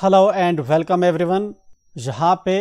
Hello and welcome everyone. यहाँ पे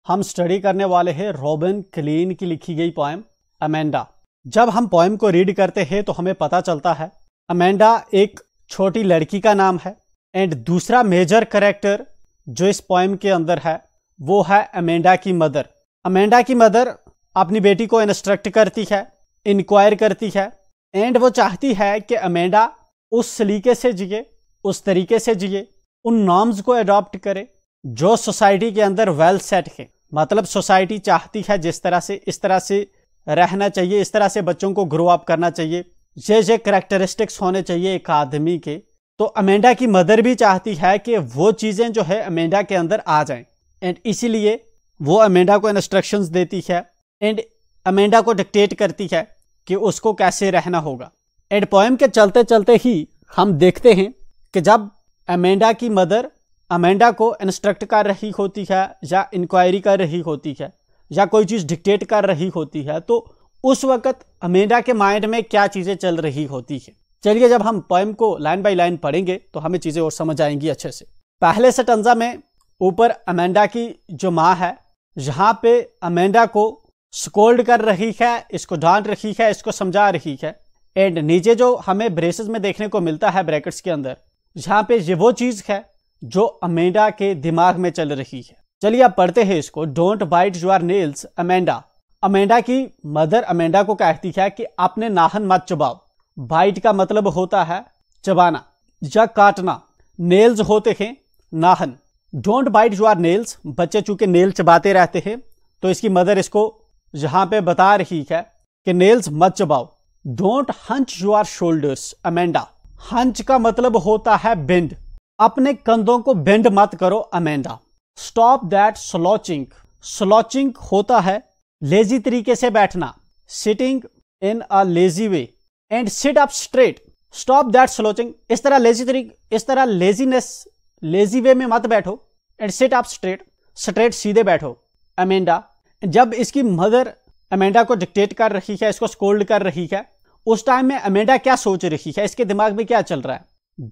हम स्टडी करने वाले हैं रॉबिन क्लीन की लिखी गई पोएम अमेंडा। जब हम पोएम को रीड करते हैं तो हमें पता चलता है अमेंडा एक छोटी लड़की का नाम है एंड दूसरा मेजर कैरेक्टर जो इस पोएम के अंदर है वो है अमेंडा की मदर। अमेंडा की मदर अपनी बेटी को इंस्ट्रक्ट करती है, इंक्वायर करती है एंड वो चाहती है कि अमेंडा उस सलीके से जिए, उस तरीके से जिए, उन नॉर्म्स को अडॉप्ट करे जो सोसाइटी के अंदर वेल सेट है। मतलब सोसाइटी चाहती है जिस तरह से इस तरह से रहना चाहिए, इस तरह से बच्चों को ग्रो अप करना चाहिए, ये कैरेक्टरिस्टिक्स होने चाहिए एक आदमी के। तो अमेंडा की मदर भी चाहती है कि वो चीज़ें जो है अमेंडा के अंदर आ जाएं एंड इसीलिए वो अमेंडा को इंस्ट्रक्शंस देती है एंड अमेंडा को डिक्टेट करती है कि उसको कैसे रहना होगा। एंड पोएम के चलते चलते ही हम देखते हैं कि जब अमेंडा की मदर अमेंडा को इंस्ट्रक्ट कर रही होती है या इंक्वायरी कर रही होती है या कोई चीज़ डिक्टेट कर रही होती है तो उस वक्त अमेंडा के माइंड में क्या चीज़ें चल रही होती है। चलिए जब हम पोएम को लाइन बाय लाइन पढ़ेंगे तो हमें चीज़ें और समझ आएंगी अच्छे से। पहले स्टैंजा में ऊपर अमेंडा की जो माँ है यहाँ पे अमेंडा को स्कोल्ड कर रही है, इसको डांट रही है, इसको समझा रही है एंड नीचे जो हमें ब्रेसेस में देखने को मिलता है ब्रैकेट्स के अंदर, जहाँ पे ये वो चीज़ है जो अमेंडा के दिमाग में चल रही है। चलिए आप पढ़ते हैं इसको। Don't bite your nails Amanda. Amanda की मदर अमेंडा को कहती है कि आपने नाखून मत चबाओ। बाइट का मतलब होता है चबाना या काटना, नेल्स होते हैं नाखून। डोंट बाइट योर नेल्स, बच्चे चूंकि नेल चबाते रहते हैं तो इसकी मदर इसको यहाँ पे बता रही है कि नेल्स मत चबाओ। Don't hunch your shoulders Amanda. Hunch का मतलब होता है बेंड, अपने कंधों को बेंड मत करो Amanda. Stop that slouching. Slouching होता है लेजी तरीके से बैठना, sitting in a lazy way and sit up straight. Stop that slouching, इस तरह लेजीनेस लेजी वे में मत बैठो and sit up straight, straight सीधे बैठो अमेंडा। जब इसकी मदर अमेंडा को डिक्टेट कर रही है, इसको स्कोल्ड कर रही है, उस टाइम में अमेंडा क्या सोच रही है, इसके दिमाग में क्या चल रहा है।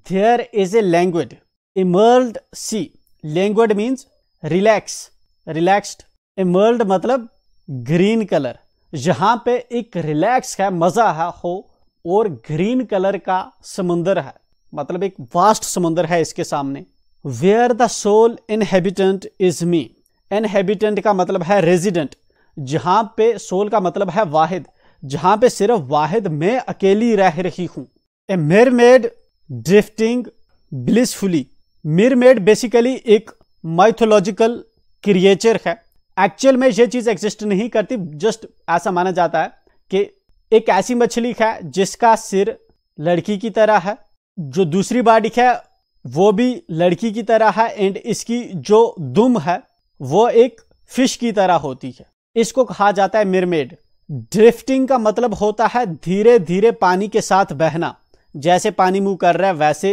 There is a languid emerald sea. Languid means relax, relaxed. Emerald मतलब ग्रीन कलर, जहां पे एक रिलैक्स है, मजा है हो और ग्रीन कलर का समुंदर है, मतलब एक वास्ट समुंदर है इसके सामने। Where the sole inhabitant is me. Inhabitant का मतलब है रेजिडेंट, जहां पे सोल का मतलब है वाहिद, जहां पे सिर्फ वाहिद मैं अकेली रह रही हूं। ए मेरमेड ड्रिफ्टिंग ब्लिसफुली। मेरमेड बेसिकली एक माइथोलॉजिकल क्रिएचर है। एक्चुअल में ये चीज एग्जिस्ट नहीं करती, जस्ट ऐसा माना जाता है कि एक ऐसी मछली है जिसका सिर लड़की की तरह है, जो दूसरी बॉडी है वो भी लड़की की तरह है एंड इसकी जो दुम है वो एक फिश की तरह होती है। इसको कहा जाता है मेरमेड। ड्रिफ्टिंग का मतलब होता है धीरे धीरे पानी के साथ बहना, जैसे पानी मूव कर रहा है वैसे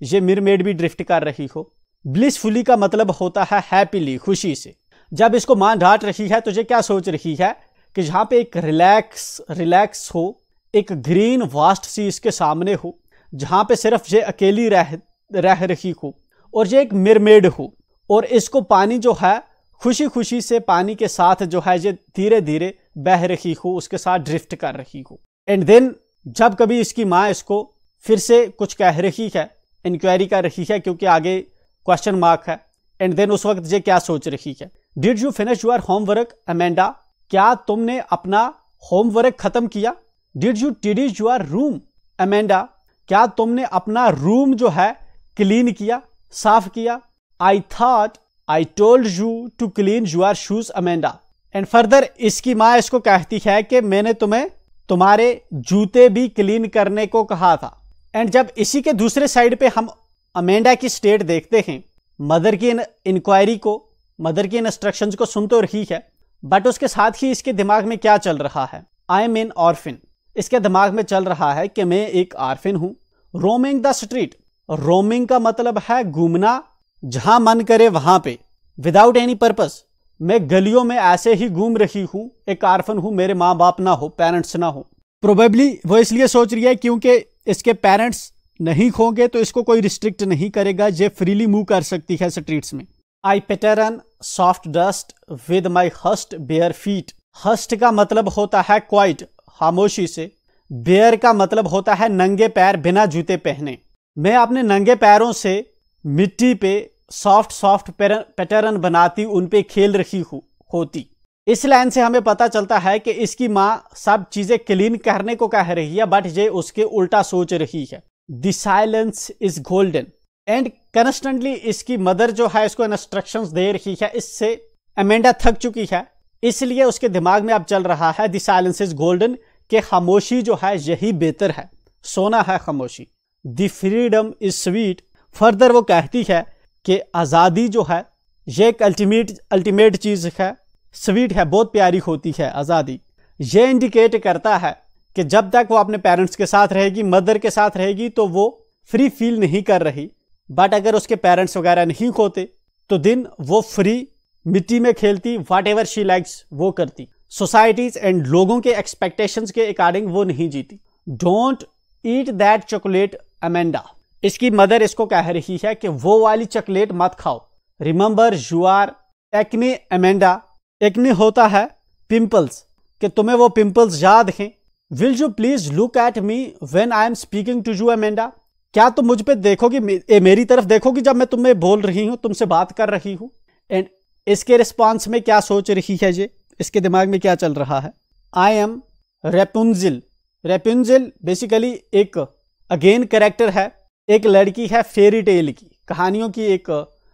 ये मेरमेड भी ड्रिफ्ट कर रही हो। ब्लिसफुली का मतलब होता है हैप्पीली, खुशी से। जब इसको मां डांट रही है तो ये क्या सोच रही है कि जहां पे एक रिलैक्स हो, एक ग्रीन वास्ट सी इसके सामने हो, जहां पे सिर्फ ये अकेली रह रही हो और ये एक मेरमेड हो और इसको पानी जो है खुशी खुशी से पानी के साथ जो है ये धीरे धीरे बह रही हो, उसके साथ ड्रिफ्ट कर रही हो। एंड देन जब कभी इसकी माँ इसको फिर से कुछ कह रही है, इंक्वायरी कर रही है क्योंकि आगे क्वेश्चन मार्क है, एंड देन उस वक्त ये क्या सोच रही है। Did you finish your homework Amanda. क्या तुमने अपना होमवर्क खत्म किया। Did you tidies your room Amanda. क्या तुमने अपना रूम जो है क्लीन किया, साफ किया। I thought I told you to clean your shoes Amanda. And further इसकी माँ इसको कहती है कि मैंने तुम्हें तुम्हारे जूते भी क्लीन करने को कहा था। एंड जब इसी के दूसरे साइड पे हम अमेंडा की स्टेट देखते हैं, मदर की इंक्वायरी को, मदर की इंस्ट्रक्शंस को सुन तो रही है बट उसके साथ ही इसके दिमाग में क्या चल रहा है। I am an orphan. इसके दिमाग में चल रहा है कि मैं एक आर्फिन हूं। Roaming the street. रोमिंग का मतलब है घूमना, जहां मन करे वहां पे, विदाउट एनी पर्पस। मैं गलियों में ऐसे ही घूम रही हूं, एक आर्फन हूं, मेरे माँ बाप ना हो, पेरेंट्स ना हो। प्रोबेबली वो इसलिए सोच रही है क्योंकि इसके पेरेंट्स नहीं होंगे तो इसको कोई रिस्ट्रिक्ट नहीं करेगा, ये फ्रीली मूव कर सकती है स्ट्रीट्स में। I pattern soft dust with my hushed bare feet. Hushed का मतलब होता है क्वाइट, खामोशी से। बेयर का मतलब होता है नंगे पैर बिना जूते पहने। मैं अपने नंगे पैरों से मिट्टी पे सॉफ्ट सॉफ्ट पैटर्न बनाती, उन पे खेल रही होती। इस लाइन से हमें पता चलता है कि इसकी माँ सब चीजें क्लीन करने को कह रही है, बट ये उसके उल्टा सोच रही है। The silence is golden. And constantly इसकी मदर जो है इसको इंस्ट्रक्शंस दे रही है। इससे अमेंडा थक चुकी है, इसलिए उसके दिमाग में अब चल रहा है द साइलेंस इज गोल्डन, कि खामोशी जो है यही बेहतर है, सोना है खामोशी। The freedom is sweet. Further वो कहती है कि आज़ादी जो है ये एक अल्टीमेट चीज़ है, स्वीट है, बहुत प्यारी होती है आज़ादी। ये इंडिकेट करता है कि जब तक वो अपने पेरेंट्स के साथ रहेगी, मदर के साथ रहेगी, तो वो फ्री फील नहीं कर रही। बट अगर उसके पेरेंट्स वगैरह नहीं होते तो दिन वो फ्री मिट्टी में खेलती, व्हाट एवर शी लाइक्स वो करती। सोसाइटीज एंड लोगों के एक्सपेक्टेशंस के अकॉर्डिंग वो नहीं जीती। Don't eat that chocolate Amanda. इसकी मदर इसको कह रही है कि वो वाली चॉकलेट मत खाओ। Remember you are acne Amanda. Acne होता है पिंपल्स, कि तुम्हें वो पिंपल्स याद हैं। Will you please look at me when I am speaking to you Amanda. क्या तुम मुझ पे देखोगी, मेरी तरफ देखोगी जब मैं तुम्हें बोल रही हूं, तुमसे बात कर रही हूं। एंड इसके रिस्पॉन्स में क्या सोच रही है ये, इसके दिमाग में क्या चल रहा है। I am Rapunzel. Rapunzel basically एक अगेन कैरेक्टर है, एक लड़की है फेरी टेल की, कहानियों की एक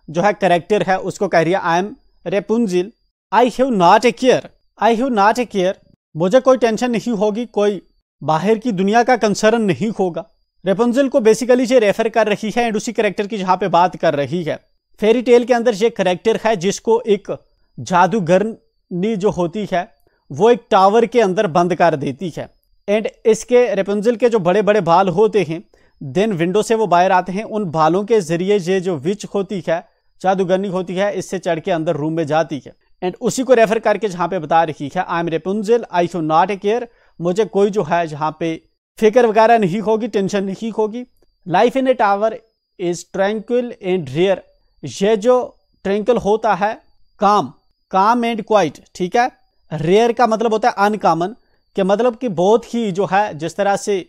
जो है कैरेक्टर है, उसको कह रही है I am Rapunzel. I have not a care. I have not a care. मुझे कोई टेंशन नहीं होगी, कोई बाहर की दुनिया का कंसर्न नहीं होगा। रेपुंजिल को बेसिकली ये रेफर कर रही है एंड उसी कैरेक्टर की जहां पे बात कर रही है। फेरी टेल के अंदर ये कैरेक्टर है जिसको एक जादूगरनी जो होती है वो एक टावर के अंदर बंद कर देती है। एंड इसके रेपुंजिल के जो बड़े बड़े बाल होते हैं, देन विंडो से वो बाहर आते हैं। उन बालों के जरिए ये जो विच होती है, जादूगरनी होती है, इससे चढ़ के अंदर रूम में जाती है। एंड उसी को रेफर करके जहां पे बता रही है I am Rapunzel, I have not a care. मुझे कोई जो है जहाँ पे फिक्र वगैरह नहीं होगी, टेंशन नहीं होगी। Life in a tower is tranquil and rare. ये जो ट्रैंक्विल होता है काम एंड क्वाइट, ठीक है। रेयर का मतलब होता है अनकॉमन, कि मतलब कि बहुत ही जो है जिस तरह से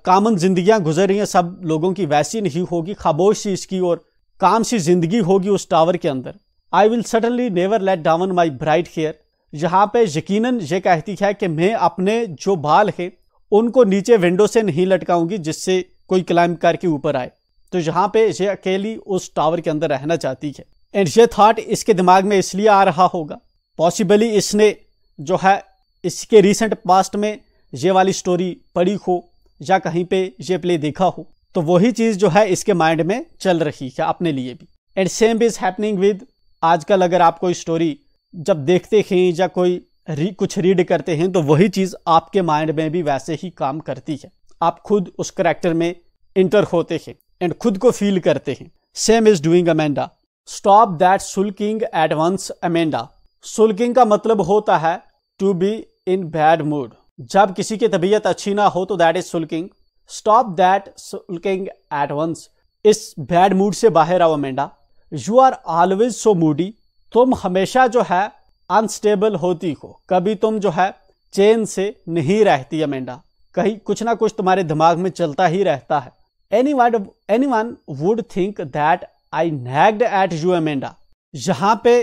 कॉमन जिंदगियां गुजर रही हैं सब लोगों की, वैसी नहीं होगी। खामोश सी इसकी और काम सी जिंदगी होगी उस टावर के अंदर। I will suddenly never let down my bright hair. यहाँ पे यकीनन ये कहती है कि मैं अपने जो बाल है उनको नीचे विंडो से नहीं लटकाऊंगी जिससे कोई क्लाइंब करके ऊपर आए। तो यहाँ पे ये अकेली उस टावर के अंदर रहना चाहती है। एंड ये थॉट इसके दिमाग में इसलिए आ रहा होगा, पॉसिबली इसने जो है इसके रिसेंट पास्ट में ये वाली स्टोरी पढ़ी हो या कहीं पे ये प्ले देखा हो, तो वही चीज़ जो है इसके माइंड में चल रही है अपने लिए भी। And same is happening with, आजकल अगर आप कोई स्टोरी जब देखते हैं या कोई कुछ रीड करते हैं तो वही चीज़ आपके माइंड में भी वैसे ही काम करती है। आप खुद उस करैक्टर में इंटर होते हैं एंड खुद को फील करते हैं। Same is doing Amanda. Stop that sulking at once Amanda. Sulking का मतलब होता है to be in bad mood. जब किसी की तबीयत अच्छी ना हो तो that is sulking. Stop that sulking at once. इस बैड मूड से बाहर आओ Amanda. You are always so moody. तुम हमेशा जो है अनस्टेबल होती हो, कभी तुम जो है चैन से नहीं रहती अमेंडा, कहीं कुछ ना कुछ तुम्हारे दिमाग में चलता ही रहता है। Anyone would think that I nagged at you Amanda. यहाँ पे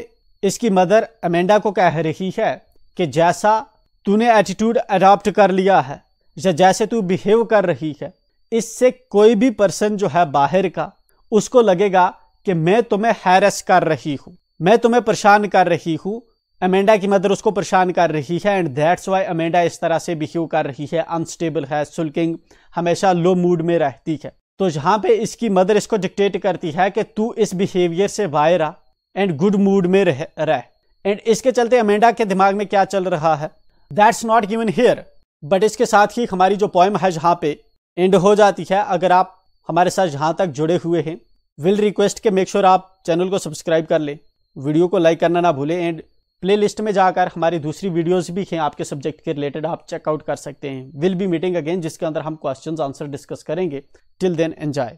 इसकी मदर अमेंडा को कह रही है कि जैसा तूने एटीट्यूड अडॉप्ट कर लिया है या जैसे तू बिहेव कर रही है, इससे कोई भी पर्सन जो है बाहर का, उसको लगेगा कि मैं तुम्हें हैरेस कर रही हूँ, मैं तुम्हें परेशान कर रही हूँ। अमेंडा की मदर उसको परेशान कर रही है एंड दैट्स वाई अमेंडा इस तरह से बिहेव कर रही है, अनस्टेबल है, सुल्किंग, हमेशा लो मूड में रहती है। तो जहाँ पे इसकी मदर इसको डिक्टेट करती है कि तू इस बिहेवियर से बाहर आ एंड गुड मूड में रह। एंड इसके चलते अमेंडा के दिमाग में क्या चल रहा है, that's not given here. But इसके साथ ही हमारी जो पोएम है जहाँ पे एंड हो जाती है। अगर आप हमारे साथ जहाँ तक जुड़े हुए हैं, विल रिक्वेस्ट के मेक श्योर आप चैनल को सब्सक्राइब कर लें, वीडियो को लाइक करना ना भूलें एंड प्लेलिस्ट में जाकर हमारी दूसरी वीडियोस भी हैं आपके सब्जेक्ट के रिलेटेड, आप चेकआउट कर सकते हैं। विल बी मीटिंग अगेन, जिसके अंदर हम क्वेश्चंस आंसर डिस्कस करेंगे। Till then enjoy.